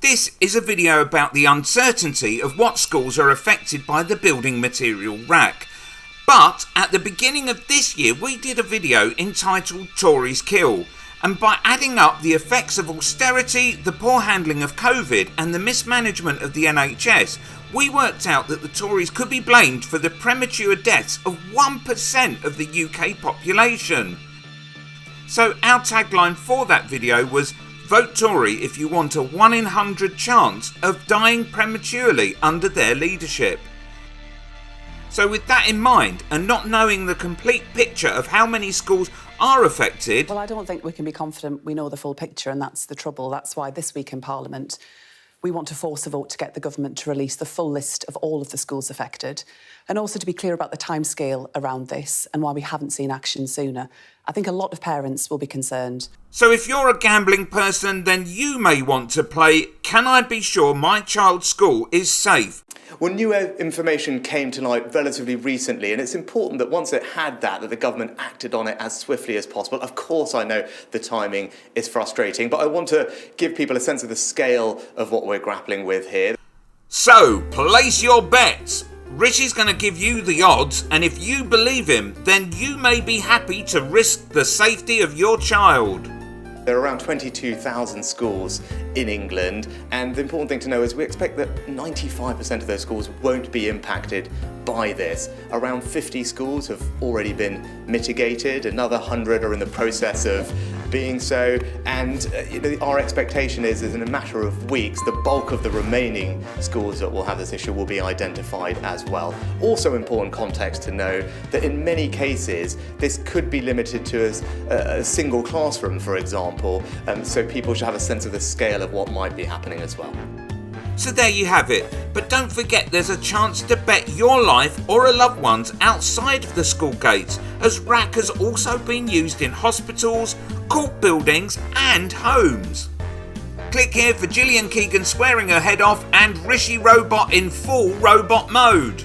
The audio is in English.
This is a video about the uncertainty of what schools are affected by the building material RAC. But at the beginning of this year we did a video entitled Tory's Kill, and by adding up the effects of austerity, the poor handling of COVID and the mismanagement of the NHS, we worked out that the Tories could be blamed for the premature deaths of 1% of the UK population. So our tagline for that video was, "Vote Tory if you want a 1 in 100 chance of dying prematurely under their leadership." So with that in mind, and not knowing the complete picture of how many schools are affected... Well, I don't think we can be confident we know the full picture, and that's the trouble. That's why this week in Parliament we want to force a vote to get the government to release the full list of all of the schools affected, and also to be clear about the timescale around this and why we haven't seen action sooner. I think a lot of parents will be concerned. So if you're a gambling person, then you may want to play Can I Be Sure My Child's School is Safe? Well, new information came to light relatively recently, and it's important that once it had that the government acted on it as swiftly as possible. Of course, I know the timing is frustrating, but I want to give people a sense of the scale of what we're grappling with here. So, place your bets. Richie's going to give you the odds, and if you believe him, then you may be happy to risk the safety of your child. There are around 22,000 schools in England, and the important thing to know is we expect that 95% of those schools won't be impacted by this. Around 50 schools have already been mitigated, another 100 are in the process of being so, and our expectation is in a matter of weeks the bulk of the remaining schools that will have this issue will be identified as well. Also important context to know that in many cases this could be limited to a single classroom, for example, so people should have a sense of the scale of what might be happening as well. So there you have it, but don't forget there's a chance to bet your life or a loved one's outside of the school gates, as RAC has also been used in hospitals, court buildings and homes. Click here for Gillian Keegan swearing her head off and Rishi Robot in full robot mode.